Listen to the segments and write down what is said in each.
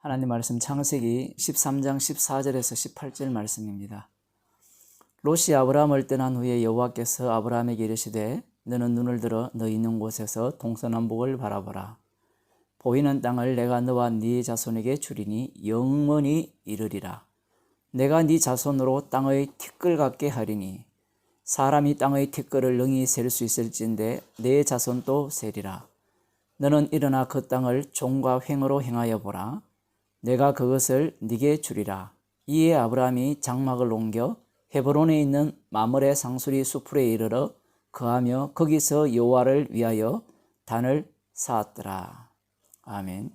하나님 말씀 창세기 13장 14절에서 18절 말씀입니다. 롯이 아브라함을 떠난 후에 여호와께서 아브라함에게 이르시되 너는 눈을 들어 너 있는 곳에서 동서남북을 바라보라. 보이는 땅을 내가 너와 네 자손에게 주리니 영원히 이르리라. 내가 네 자손으로 땅의 티끌 같게 하리니 사람이 땅의 티끌을 능히 셀 수 있을진데 내 자손도 세리라. 너는 일어나 그 땅을 종과 횡으로 행하여 보라. 내가 그것을 네게 주리라. 이에 아브라함이 장막을 옮겨 헤브론에 있는 마므레 상수리 수풀에 이르러 거하며 거기서 여호와를 위하여 단을 쌓았더라. 아멘.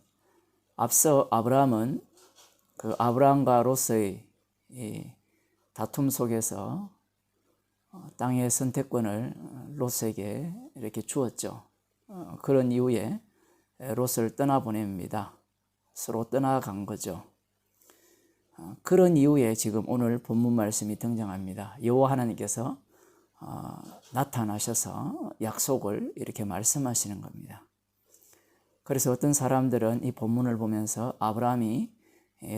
앞서 아브라함은 그 아브라함과 롯의 다툼 속에서 땅의 선택권을 롯에게 이렇게 주었죠. 그런 이후에 롯을 떠나보냅니다. 서로 떠나간 거죠. 그런 이후에 지금 오늘 본문 말씀이 등장합니다. 여호와 하나님께서 나타나셔서 약속을 이렇게 말씀하시는 겁니다. 그래서 어떤 사람들은 이 본문을 보면서 아브라함이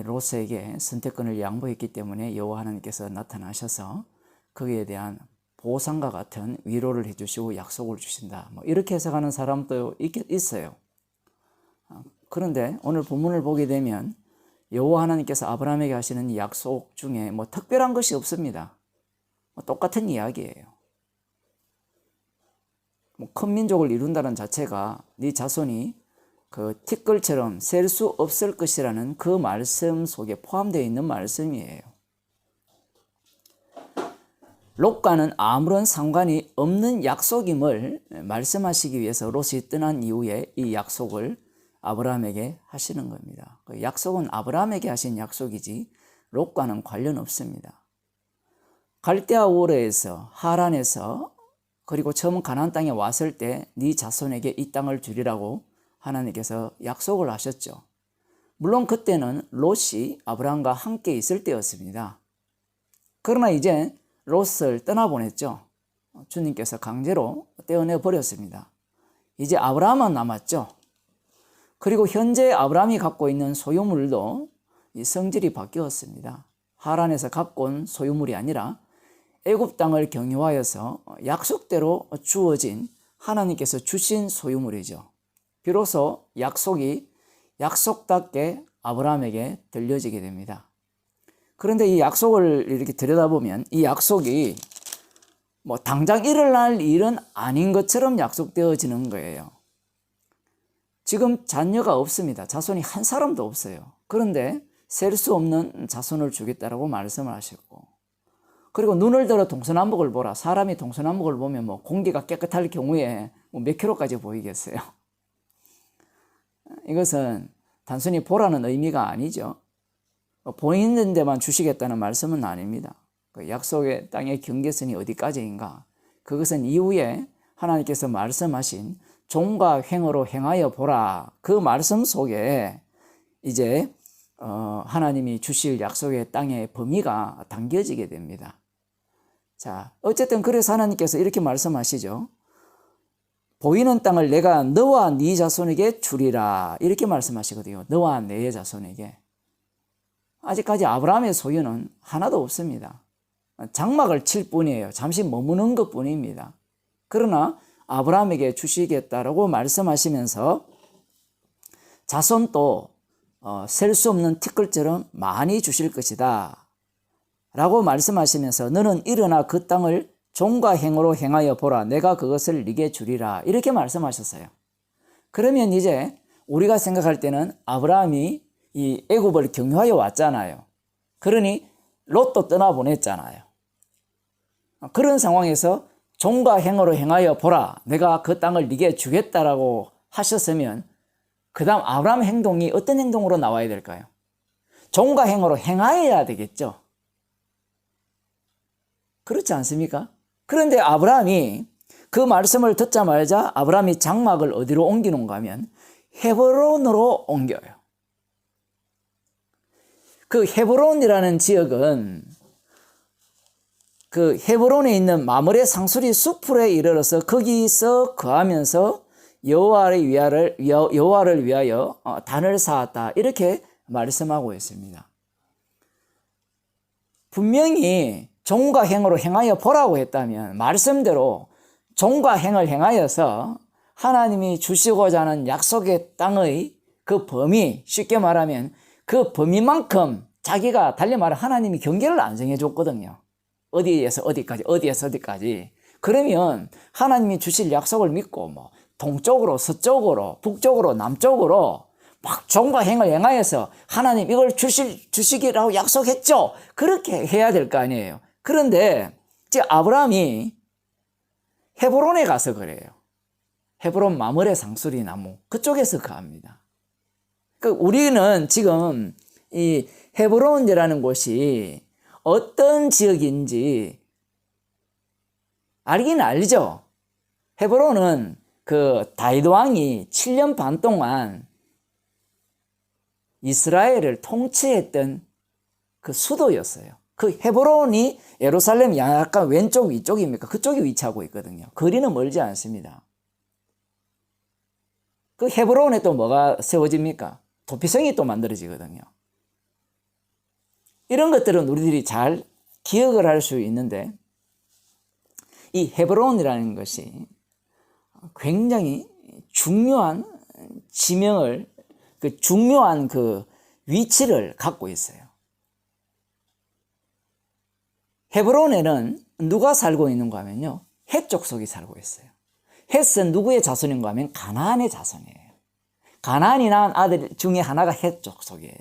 롯에게 선택권을 양보했기 때문에 여호와 하나님께서 나타나셔서 거기에 대한 보상과 같은 위로를 해주시고 약속을 주신다, 이렇게 해석하는 사람도 있어요. 그런데 오늘 본문을 보게 되면 여호와 하나님께서 아브라함에게 하시는 이 약속 중에 특별한 것이 없습니다. 똑같은 이야기예요. 큰 민족을 이룬다는 자체가 네 자손이 그 티끌처럼 셀 수 없을 것이라는 그 말씀 속에 포함되어 있는 말씀이에요. 롯과는 아무런 상관이 없는 약속임을 말씀하시기 위해서 롯이 떠난 이후에 이 약속을 아브라함에게 하시는 겁니다. 그 약속은 아브라함에게 하신 약속이지 롯과는 관련 없습니다. 갈대아 우르에서 하란에서 그리고 처음 가나안 땅에 왔을 때 네 자손에게 이 땅을 주리라고 하나님께서 약속을 하셨죠. 물론 그때는 롯이 아브라함과 함께 있을 때였습니다. 그러나 이제 롯을 떠나보냈죠. 주님께서 강제로 떼어내 버렸습니다. 이제 아브라함만 남았죠. 그리고 현재 아브라함이 갖고 있는 소유물도 이 성질이 바뀌었습니다. 하란에서 갖고 온 소유물이 아니라 애굽 땅을 경유하여서 약속대로 주어진 하나님께서 주신 소유물이죠. 비로소 약속이 약속답게 아브라함에게 들려지게 됩니다. 그런데 이 약속을 이렇게 들여다보면 이 약속이 당장 일어날 일은 아닌 것처럼 약속되어지는 거예요. 지금 자녀가 없습니다. 자손이 한 사람도 없어요. 그런데 셀 수 없는 자손을 주겠다라고 말씀을 하셨고, 그리고 눈을 들어 동서남북을 보라. 사람이 동서남북을 보면 공기가 깨끗할 경우에 몇 킬로까지 보이겠어요? 이것은 단순히 보라는 의미가 아니죠. 보이는 데만 주시겠다는 말씀은 아닙니다. 그 약속의 땅의 경계선이 어디까지인가? 그것은 이후에 하나님께서 말씀하신 종과 횡으로 행하여 보라. 그 말씀 속에 이제 하나님이 주실 약속의 땅의 범위가 당겨지게 됩니다. 자, 어쨌든 그래서 하나님께서 이렇게 말씀하시죠. 보이는 땅을 내가 너와 네 자손에게 주리라. 이렇게 말씀하시거든요. 너와 내 자손에게. 아직까지 아브라함의 소유는 하나도 없습니다. 장막을 칠 뿐이에요. 잠시 머무는 것 뿐입니다. 그러나 아브라함에게 주시겠다라고 말씀하시면서 자손도 셀 수 없는 티끌처럼 많이 주실 것이다 라고 말씀하시면서 너는 일어나 그 땅을 종과 행으로 행하여 보라. 내가 그것을 네게 주리라. 이렇게 말씀하셨어요. 그러면 이제 우리가 생각할 때는 아브라함이 이 애굽을 경유하여 왔잖아요. 그러니 롯도 떠나보냈잖아요. 그런 상황에서 종과 행으로 행하여 보라. 내가 그 땅을 네게 주겠다라고 하셨으면 그 다음 아브라함 행동이 어떤 행동으로 나와야 될까요? 종과 행으로 행하여야 되겠죠. 그렇지 않습니까? 그런데 아브라함이 그 말씀을 듣자마자 아브라함이 장막을 어디로 옮기는가 하면 헤브론으로 옮겨요. 그 헤브론이라는 지역은 그 헤브론에 있는 마므레 상수리 수풀에 이르러서 거기서 거하면서 여호와를 위하여 단을 쌓았다. 이렇게 말씀하고 있습니다. 분명히 종과 행으로 행하여 보라고 했다면 말씀대로 종과 행을 행하여서 하나님이 주시고자 하는 약속의 땅의 그 범위, 쉽게 말하면 그 범위만큼 자기가 달리 말해 하나님이 경계를 안 정해줬거든요. 어디에서 어디까지, 어디에서 어디까지. 그러면 하나님이 주실 약속을 믿고 뭐 동쪽으로, 서쪽으로, 북쪽으로, 남쪽으로 막 종과 행을 행하여서 하나님 이걸 주시기라고 약속했죠. 그렇게 해야 될 거 아니에요. 그런데 지금 아브라함이 헤브론에 가서 그래요. 헤브론 마므레 상수리 나무 그쪽에서 거합니다. 우리는 지금 이 헤브론이라는 곳이 어떤 지역인지 알긴 알죠. 헤브론은 그 다윗 왕이 7년 반 동안 이스라엘을 통치했던 그 수도였어요. 그 헤브론이 예루살렘 약간 왼쪽 위쪽입니까? 그쪽에 위치하고 있거든요. 거리는 멀지 않습니다. 그 헤브론에 또 뭐가 세워집니까? 도피성이 또 만들어지거든요. 이런 것들은 우리들이 잘 기억을 할 수 있는데 이 헤브론이라는 것이 굉장히 중요한 지명을 중요한 그 위치를 갖고 있어요. 헤브론에는 누가 살고 있는가 하면요. 헷 족속이 살고 있어요. 헷은 누구의 자손인가 하면 가나안의 자손이에요. 가나안이 낳은 아들 중에 하나가 헷 족속이에요.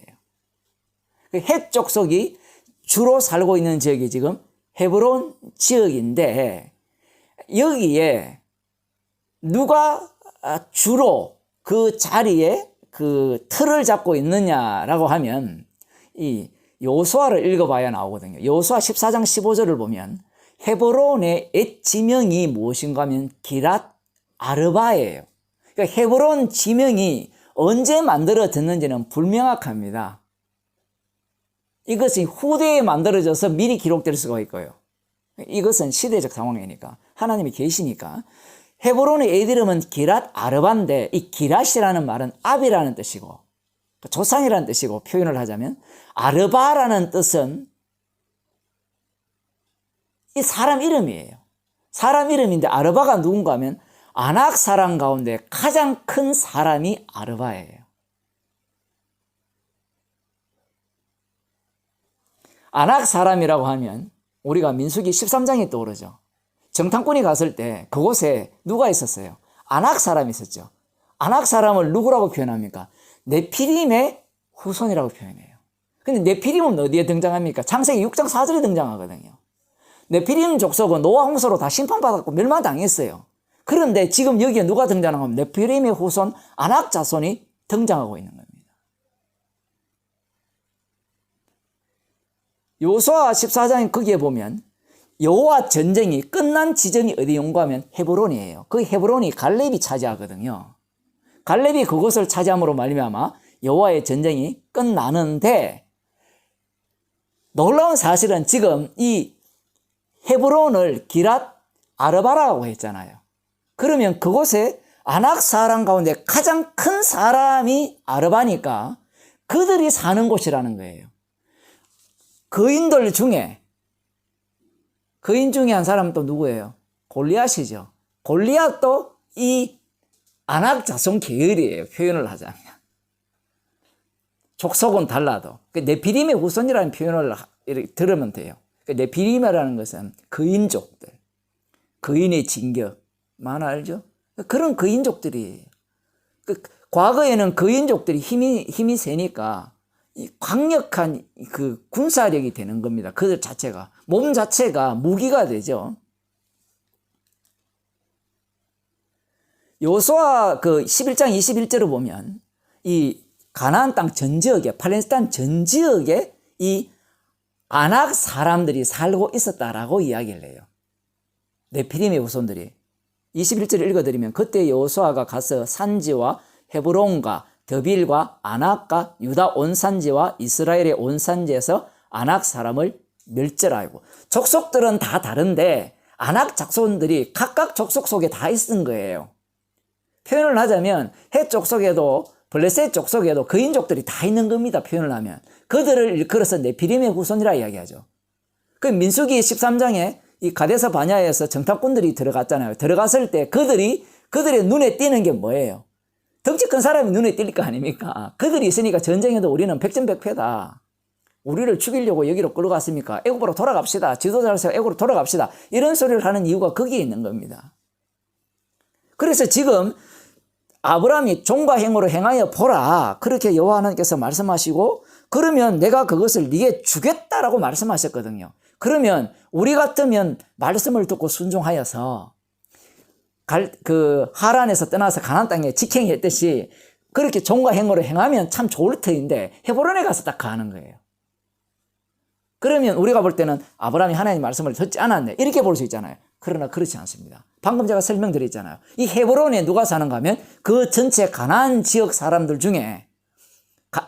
그 헷 족속이 주로 살고 있는 지역이 지금 헤브론 지역인데 여기에 누가 주로 그 자리에 그 틀을 잡고 있느냐라고 하면 이 여호수아를 읽어봐야 나오거든요. 여호수아 14장 15절을 보면 헤브론의 옛 지명이 무엇인가 하면 기랏 아르바예요. 그러니까 헤브론 지명이 언제 만들어졌는지는 불명확합니다. 이것이 후대에 만들어져서 미리 기록될 수가 있고요. 이것은 시대적 상황이니까 하나님이 계시니까 헤브론의 옛 이름은 기랏 아르바인데 이 기랏이라는 말은 압이라는 뜻이고 조상이라는 뜻이고 표현을 하자면 아르바라는 뜻은 이 사람 이름이에요. 사람 이름인데 아르바가 누군가 하면 아낙 사람 가운데 가장 큰 사람이 아르바예요. 아낙 사람이라고 하면 우리가 민수기 13장이 떠오르죠. 정탐꾼이 갔을 때 그곳에 누가 있었어요? 아낙 사람이 있었죠. 아낙 사람을 누구라고 표현합니까? 네피림의 후손이라고 표현해요. 근데 네피림은 어디에 등장합니까? 창세기 6장 4절에 등장하거든요. 네피림 족속은 노아 홍수로 다 심판받았고 멸망당했어요. 그런데 지금 여기에 누가 등장하면 네피림의 후손 아낙 자손이 등장하고 있는 겁니다. 여호수아 14장 거기에 보면 여호와 전쟁이 끝난 지점이 어디인가 하면 헤브론이에요. 그 헤브론이 갈렙이 차지하거든요. 갈렙이 그것을 차지함으로 말미암아 여호와의 전쟁이 끝나는데 놀라운 사실은 지금 이 헤브론을 기랏 아르바라고 했잖아요. 그러면 그곳에 아낙 사람 가운데 가장 큰 사람이 아르바니까 그들이 사는 곳이라는 거예요. 거인 중에 한 사람은 또 누구예요? 골리앗이죠. 골리앗도 이 아낙 자손 계열이에요. 표현을 하자면. 족속은 달라도. 네피림의 후손이라는 표현을 이렇게 들으면 돼요. 네피림이라는 것은 거인족들. 거인의 진격만 알죠? 그런 거인족들이에요. 과거에는 거인족들이 힘이 세니까 이 강력한 그 군사력이 되는 겁니다. 그들 자체가. 몸 자체가 무기가 되죠. 여호수아 그 11장 21절을 보면 이 가나안 땅 전 지역에 팔레스타인 전 지역에 이 아낙 사람들이 살고 있었다라고 이야기를 해요. 네피림의 후손들이. 21절을 읽어드리면 그때 여호수아가 가서 산지와 헤브론과 더빌과 아낙과 유다 온 산지와 이스라엘의 온 산지에서 아낙 사람을 멸절하고 족속들은 다 다른데 아낙 자손들이 각각 족속 속에 다 있은 거예요. 표현을 하자면 헷 족속에도 블레셋 족속에도 거인족들이 다 있는 겁니다. 표현을 하면. 그들을 일컬어서 네피림의 후손이라 이야기하죠. 그 민수기 13장에 이 가데스 바냐에서 정탐꾼들이 들어갔잖아요. 들어갔을 때 그들의 눈에 띄는 게 뭐예요? 덩치 큰 사람이 눈에 띌 거 아닙니까? 그들이 있으니까 전쟁에도 우리는 백전백패다. 우리를 죽이려고 여기로 끌어갔습니까? 애굽으로 돌아갑시다. 지도자로서 애굽으로 돌아갑시다. 이런 소리를 하는 이유가 거기에 있는 겁니다. 그래서 지금 아브라함이 종과 행으로 행하여 보라. 그렇게 여호와 하나님께서 말씀하시고 그러면 내가 그것을 네게 주겠다라고 말씀하셨거든요. 그러면 우리 같으면 말씀을 듣고 순종하여서 하란에서 떠나서 가나안 땅에 직행했듯이 그렇게 종과 행으로 행하면 참 좋을 터인데 헤브론에 가서 딱 가는 거예요. 그러면 우리가 볼 때는 아브라함이 하나님의 말씀을 듣지 않았네 이렇게 볼 수 있잖아요. 그러나 그렇지 않습니다. 방금 제가 설명드렸잖아요. 이 헤브론에 누가 사는가 하면 그 전체 가나안 지역 사람들 중에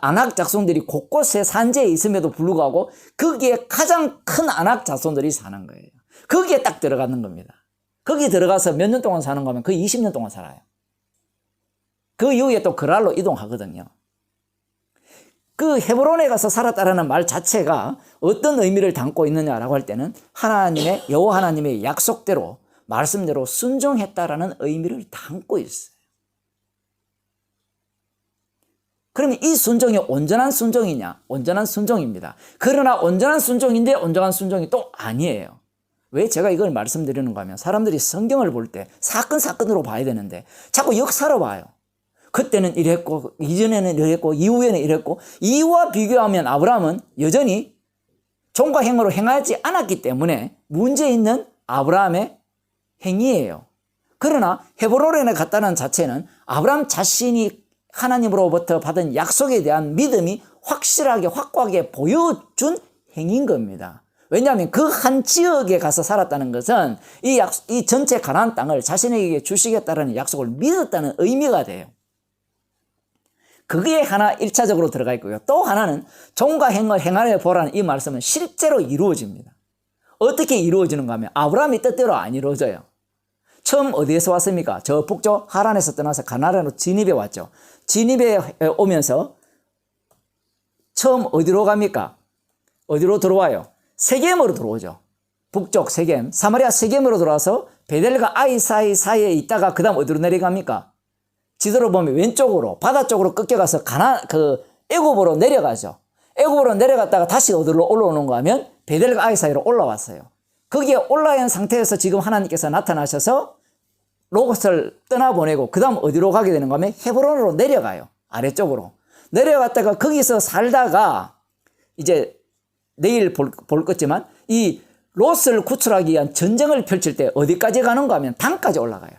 아낙 자손들이 곳곳에 산지에 있음에도 불구하고 거기에 가장 큰 아낙 자손들이 사는 거예요. 거기에 딱 들어가는 겁니다. 거기 들어가서 몇 년 동안 사는 거면 거의 20년 동안 살아요. 그 이후에 또 그랄로 이동하거든요. 그 헤브론에 가서 살았다라는 말 자체가 어떤 의미를 담고 있느냐라고 할 때는 여호와 하나님의 약속대로 말씀대로 순종했다라는 의미를 담고 있어요. 그러면 이 순종이 온전한 순종이냐? 온전한 순종입니다. 그러나 온전한 순종인데 온전한 순종이 또 아니에요. 왜 제가 이걸 말씀드리는가 하면 사람들이 성경을 볼 때 사건으로 봐야 되는데 자꾸 역사로 봐요. 그때는 이랬고 이전에는 이랬고 이후에는 이랬고 이와 비교하면 아브라함은 여전히 종과 행으로 행하지 않았기 때문에 문제 있는 아브라함의 행위예요. 그러나 헤브론에 갔다는 자체는 아브라함 자신이 하나님으로부터 받은 약속에 대한 믿음이 확고하게 보여준 행위인 겁니다. 왜냐하면 그 한 지역에 가서 살았다는 것은 이 전체 가나안 땅을 자신에게 주시겠다는 약속을 믿었다는 의미가 돼요. 그게 하나 1차적으로 들어가 있고요. 또 하나는 종과 행을 행하여 보라는 이 말씀은 실제로 이루어집니다. 어떻게 이루어지는가 하면 아브라함의 뜻대로 안 이루어져요. 처음 어디에서 왔습니까? 저 북쪽 하란에서 떠나서 가나안으로 진입해 왔죠. 진입해 오면서 처음 어디로 갑니까? 어디로 들어와요? 세겜으로 들어오죠. 북쪽 세겜, 사마리아 세겜으로 들어와서 베델과 아이 사이에 있다가 그 다음 어디로 내려갑니까? 지도로 보면 왼쪽으로 바다 쪽으로 꺾여가서 애굽으로 내려가죠. 애굽으로 내려갔다가 다시 어디로 올라오는가 하면 베델과 아이 사이로 올라왔어요. 거기에 올라온 상태에서 지금 하나님께서 나타나셔서 롯을 떠나보내고 그 다음 어디로 가게 되는가 하면 헤브론으로 내려가요. 아래쪽으로 내려갔다가 거기서 살다가 이제 내일 볼 거지만 이 롯을 구출하기 위한 전쟁을 펼칠 때 어디까지 가는가 하면 단까지 올라가요.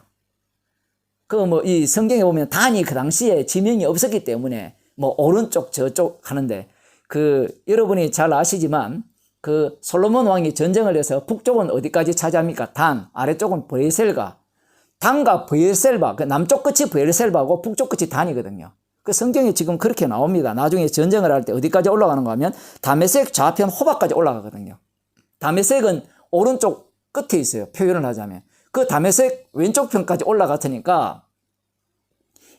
이 성경에 보면 단이 그 당시에 지명이 없었기 때문에 오른쪽 저쪽 하는데 여러분이 잘 아시지만 솔로몬 왕이 전쟁을 해서 북쪽은 어디까지 차지합니까? 단, 아래쪽은 브에셀과 단과 브에셀바, 남쪽 끝이 브에셀바고 북쪽 끝이 단이거든요. 성경에 지금 그렇게 나옵니다. 나중에 전쟁을 할 때 어디까지 올라가는가 하면 다메섹 좌편 호박까지 올라가거든요. 다메섹은 오른쪽 끝에 있어요. 표현을 하자면. 그 다메섹 왼쪽 편까지 올라갔으니까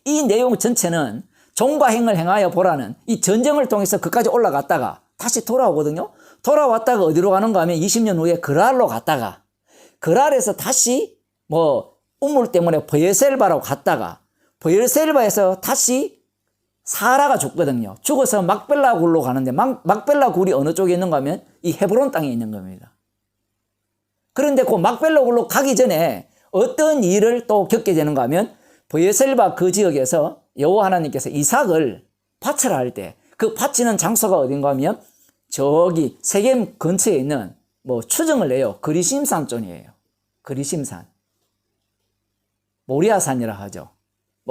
이 내용 전체는 종과 행을 행하여 보라는 이 전쟁을 통해서 그까지 올라갔다가 다시 돌아오거든요. 돌아왔다가 어디로 가는가 하면 20년 후에 그랄로 갔다가 그랄에서 다시 우물 때문에 브에셀바로 갔다가 브에셀바에서 다시 사라가 죽거든요. 죽어서 막벨라 굴로 가는데 막벨라 굴이 어느 쪽에 있는가 하면 이 헤브론 땅에 있는 겁니다. 그런데 그 막벨라 굴로 가기 전에 어떤 일을 또 겪게 되는가 하면 브에셀바 그 지역에서 여호와 하나님께서 이삭을 바치라 할 때 그 바치는 장소가 어딘가 하면 저기 세겜 근처에 있는 추정을 내요. 그리심산 쪽이에요. 그리심산. 모리아산이라 하죠.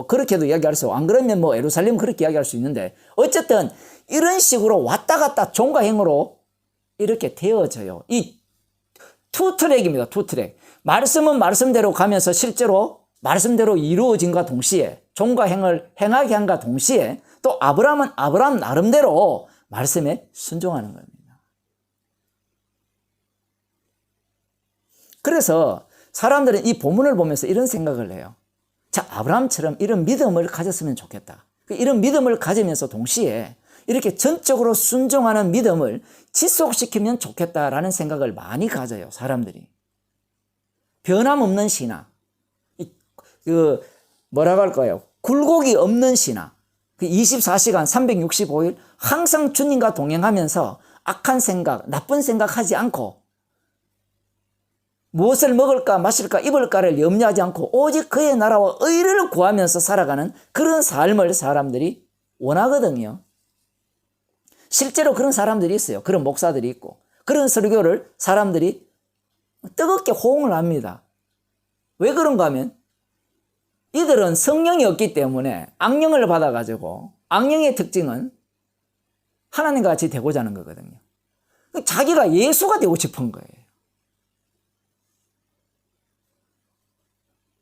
그렇게도 이야기할 수 있고, 안 그러면 예루살렘 그렇게 이야기할 수 있는데, 어쨌든 이런 식으로 왔다 갔다 종과 행으로 이렇게 되어져요. 이 투트랙입니다. 투트랙. 말씀은 말씀대로 가면서 실제로 말씀대로 이루어진과 동시에 종과 행을 행하게 한과 동시에 또 아브라함은 아브라함 나름대로 말씀에 순종하는 겁니다. 그래서 사람들은 이 본문을 보면서 이런 생각을 해요. 자, 아브라함처럼 이런 믿음을 가졌으면 좋겠다. 이런 믿음을 가지면서 동시에 이렇게 전적으로 순종하는 믿음을 지속시키면 좋겠다라는 생각을 많이 가져요, 사람들이. 변함없는 신앙. 뭐라고 할까요? 굴곡이 없는 신앙. 24시간 365일 항상 주님과 동행하면서 악한 생각, 나쁜 생각하지 않고 무엇을 먹을까 마실까 입을까를 염려하지 않고 오직 그의 나라와 의를 구하면서 살아가는 그런 삶을 사람들이 원하거든요. 실제로 그런 사람들이 있어요. 그런 목사들이 있고 그런 설교를 사람들이 뜨겁게 호응을 합니다. 왜 그런가 하면 이들은 성령이 없기 때문에 악령을 받아가지고 악령의 특징은 하나님과 같이 되고자 하는 거거든요. 자기가 예수가 되고 싶은 거예요.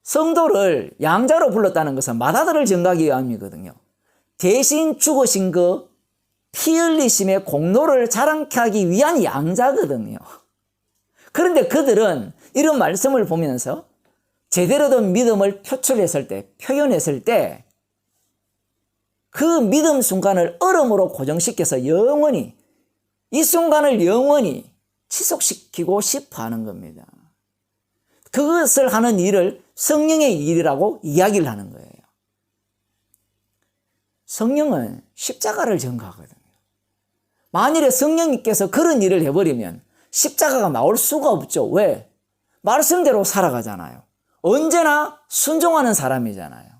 성도를 양자로 불렀다는 것은 맏아들을 전가하기 위함이거든요. 대신 죽으신 그 피 흘리심의 공로를 자랑케 하기 위한 양자거든요. 그런데 그들은 이런 말씀을 보면서 제대로 된 믿음을 표출했을 때, 표현했을 때 그 믿음 순간을 얼음으로 고정시켜서 영원히, 이 순간을 영원히 지속시키고 싶어 하는 겁니다. 그것을 하는 일을 성령의 일이라고 이야기를 하는 거예요. 성령은 십자가를 전가하거든요. 만일에 성령님께서 그런 일을 해버리면 십자가가 나올 수가 없죠. 왜? 말씀대로 살아가잖아요. 언제나 순종하는 사람이잖아요.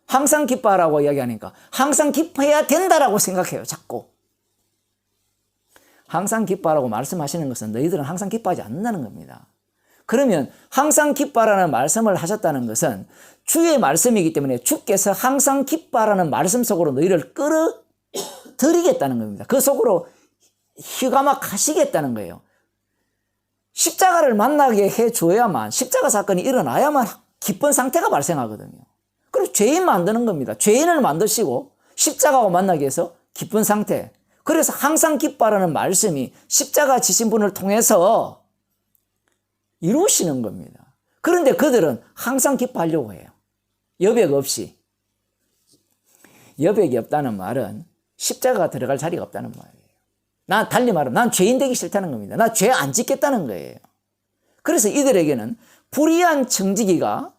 항상 기뻐하라고 이야기하니까 항상 기뻐해야 된다라고 생각해요. 자꾸. 항상 기뻐하라고 말씀하시는 것은 너희들은 항상 기뻐하지 않는다는 겁니다. 그러면 항상 기뻐하라는 말씀을 하셨다는 것은 주의 말씀이기 때문에 주께서 항상 기뻐하라는 말씀 속으로 너희를 끌어들이겠다는 겁니다. 그 속으로 휘감아 가시겠다는 거예요. 십자가를 만나게 해줘야만, 십자가 사건이 일어나야만 기쁜 상태가 발생하거든요. 그리고 죄인 만드는 겁니다. 죄인을 만드시고 십자가와 만나게 해서 기쁜 상태. 그래서 항상 기뻐하라는 말씀이 십자가 지신 분을 통해서 이루시는 겁니다. 그런데 그들은 항상 기뻐하려고 해요. 여백 없이. 여백이 없다는 말은 십자가가 들어갈 자리가 없다는 말이에요. 달리 말하면 난 죄인 되기 싫다는 겁니다. 나 죄 안 짓겠다는 거예요. 그래서 이들에게는 불의한 청지기가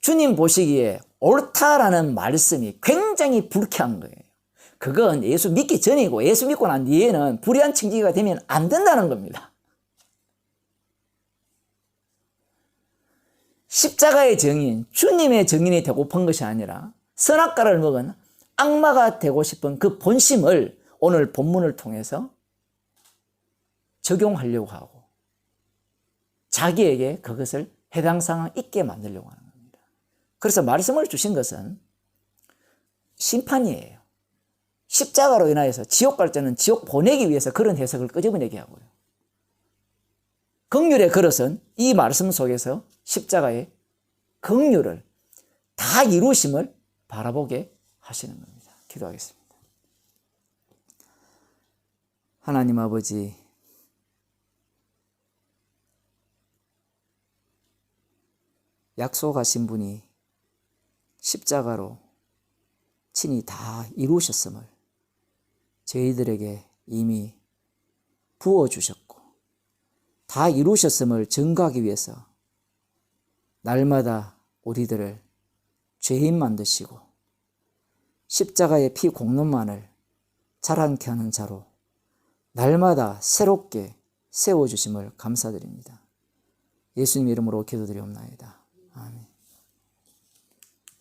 주님 보시기에 옳다라는 말씀이 굉장히 불쾌한 거예요. 그건 예수 믿기 전이고 예수 믿고 난 뒤에는 불의한 청지기가 되면 안 된다는 겁니다. 십자가의 증인, 주님의 증인이 되고픈 것이 아니라 선악과를 먹은 악마가 되고 싶은 그 본심을 오늘 본문을 통해서 적용하려고 하고 자기에게 그것을 해당 상황 있게 만들려고 하는 겁니다. 그래서 말씀을 주신 것은 심판이에요. 십자가로 인하여서 지옥 갈 때는 지옥 보내기 위해서 그런 해석을 끄집어내게 하고요. 긍휼의 그릇은 이 말씀 속에서 십자가의 긍휼을 다 이루심을 바라보게 하시는 겁니다. 기도하겠습니다. 하나님 아버지, 약속하신 분이 십자가로 친히 다 이루셨음을 저희들에게 이미 부어주셨고 다 이루셨음을 증거하기 위해서 날마다 우리들을 죄인 만드시고 십자가의 피 공로만을 자랑케 하는 자로 날마다 새롭게 세워주심을 감사드립니다. 예수님 이름으로 기도드리옵나이다. 아멘.